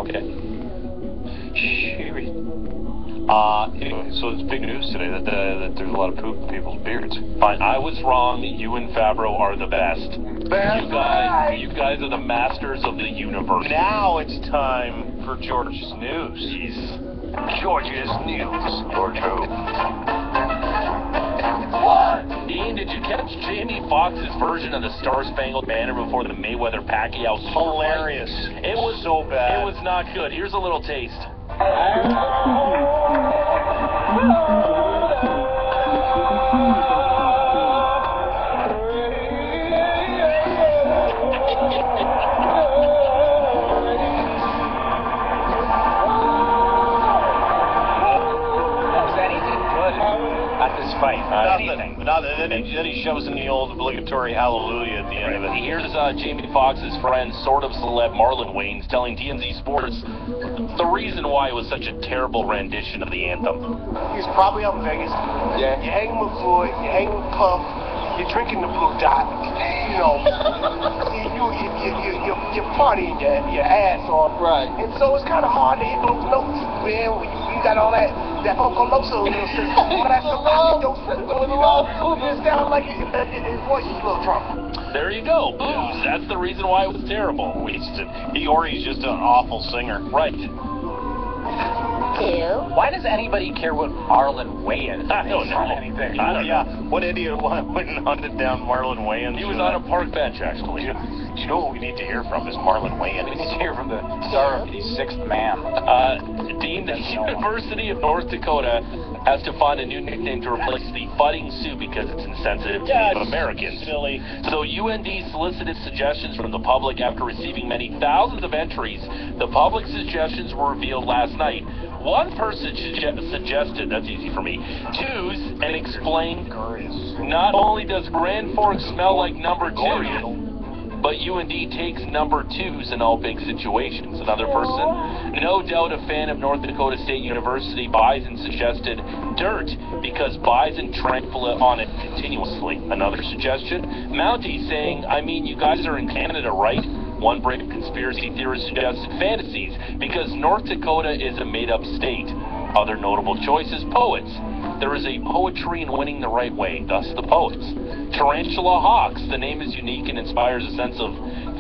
Okay. Anyway, so it's big news today that there's a lot of poop in people's beards. Fine, I was wrong. You and Favreau are the best. You guys are the masters of the universe. Now it's time for George's news. George's news. George who? What? Dean, did you catch Jamie Foxx's version of the Star-Spangled Banner before the Mayweather-Pacquiao? Hilarious. It was so bad. It was not good. Here's a little taste. Fight. Then he shoves in the old obligatory hallelujah at the end of it. Here's Jamie Foxx's friend, sort of celeb Marlon Wayans, telling TMZ Sports the reason why it was such a terrible rendition of the anthem. He's probably up in Vegas. Yeah. You're hanging with Floyd, you're hanging with Puff, you're drinking the Blue Dot. You know, you're partying your ass off. Right. And so it's kind of hard to hit those notes, man. You got all that vocaloso little system. All that solano system. It sounds like his voice is a little drunk. There you go. Booze. That's the reason why it was terrible. He's just an awful singer. Right. Why does anybody care what Marlon Wayans I don't know. anything? I don't know. What idiot went and hunted down Marlon Wayans? He was on a park bench, actually. You know what we need to hear from is Marlon Wayans. We need to hear from the star of The Sixth Man. Dean, the University of North Dakota has to find a new nickname to replace the Fighting Sioux because it's insensitive to Native Americans. Silly. So UND solicited suggestions from the public after receiving many thousands of entries. The public suggestions were revealed last night. One person suggested, that's easy for me, choose and explain. Not only does Grand Forks smell like number 2, but UND takes number 2s in all big situations. Another person, no doubt a fan of North Dakota State University, Bison suggested dirt because Bison trample on it continuously. Another suggestion, Mountie saying, I mean, you guys are in Canada, right? One brave conspiracy theorist suggested fantasies because North Dakota is a made-up state. Other notable choices, poets. There is a poetry in winning the right way, thus the poets. Tarantula Hawks, the name is unique and inspires a sense of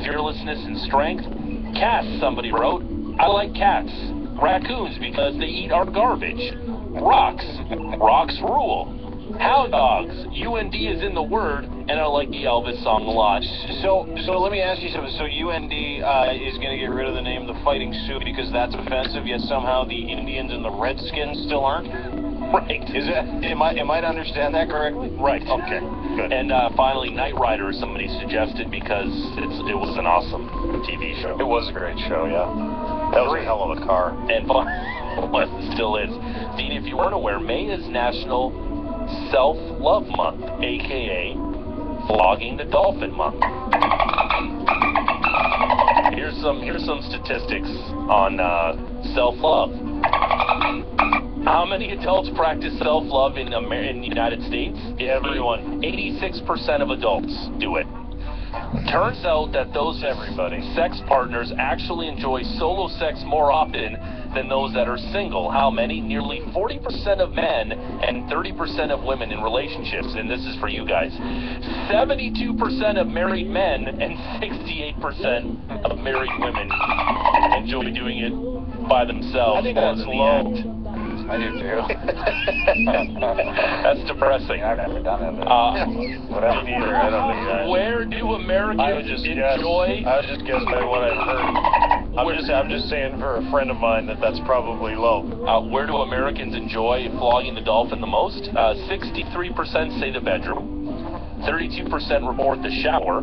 fearlessness and strength. Cats, somebody wrote. I like cats. Raccoons because they eat our garbage. Rocks. Rocks rule. Hound dogs. UND is in the word, and I like the Elvis song a lot. So let me ask you something. So UND is going to get rid of the name the Fighting Sioux because that's offensive, yet somehow the Indians and the Redskins still aren't? Right. Is that, am I to understand that correctly? Right. Okay, good. And finally, Knight Rider, somebody suggested because it was an awesome TV show. It was a great show, yeah. That was a hell of a car. And well, it still is. Dean, if you weren't aware, May is National Self-Love Month, a.k.a. Flogging the Dolphin Month. Here's some statistics on self-love. How many adults practice self-love in the United States? Everyone. 86% of adults do it. Turns out that those sex partners actually enjoy solo sex more often than those that are single. How many? Nearly 40% of men and 30% of women in relationships. And this is for you guys. 72% of married men and 68% of married women enjoy doing it by themselves. I think that's low. I do too. That's depressing. I've never done it. Whatever. Neither. I don't think that. Where do Americans enjoy? I would just guess by what I've heard. I'm just saying for a friend of mine that's probably low. Where do Americans enjoy flogging the dolphin the most? 63% say the bedroom. 32% report the shower.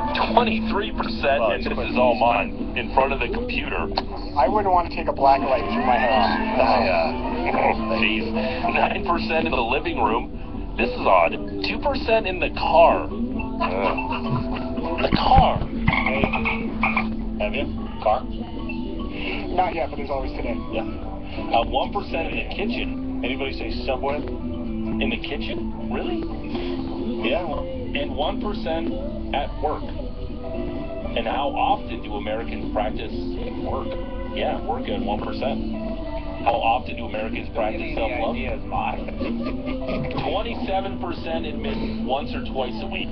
23%, and this is all mine, in front of the computer. I wouldn't want to take a black light through my house. Jeez. 9% in the living room. This is odd. 2% in the car. The car. Have you? Car? Not yet, but there's always today. Yeah. 1% in the kitchen. Anybody say Subway? In the kitchen? Really? Yeah. And 1% at work. And how often do Americans practice work? Yeah, we're good, 1%. How often do Americans practice self-love? 27% admit once or twice a week.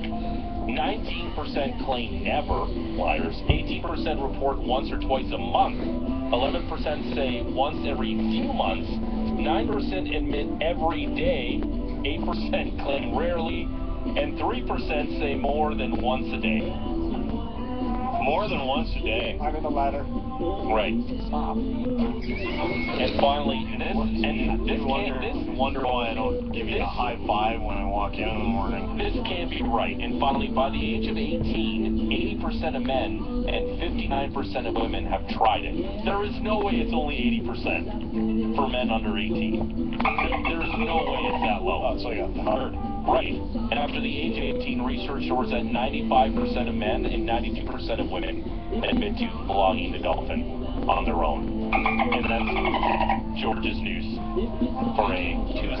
19% claim never, liars. 18% report once or twice a month. 11% say once every few months. 9% admit every day. 8% claim rarely. And 3% say more than once a day. More than once a day. I'm in the ladder. Right. Stop. And finally, this Wonder why I don't give you a high five when I walk in the morning. This can't be right. And finally, by the age of 18, 80% of men and 59% of women have tried it. There is no way it's only 80% for men under 18. There is no way it's that low. Oh, it's like a third. Right. And after the age of 18, research shows that 95% of men and 92% of women admit to belonging to Dolphin on their own. And that's George's news for a Tuesday.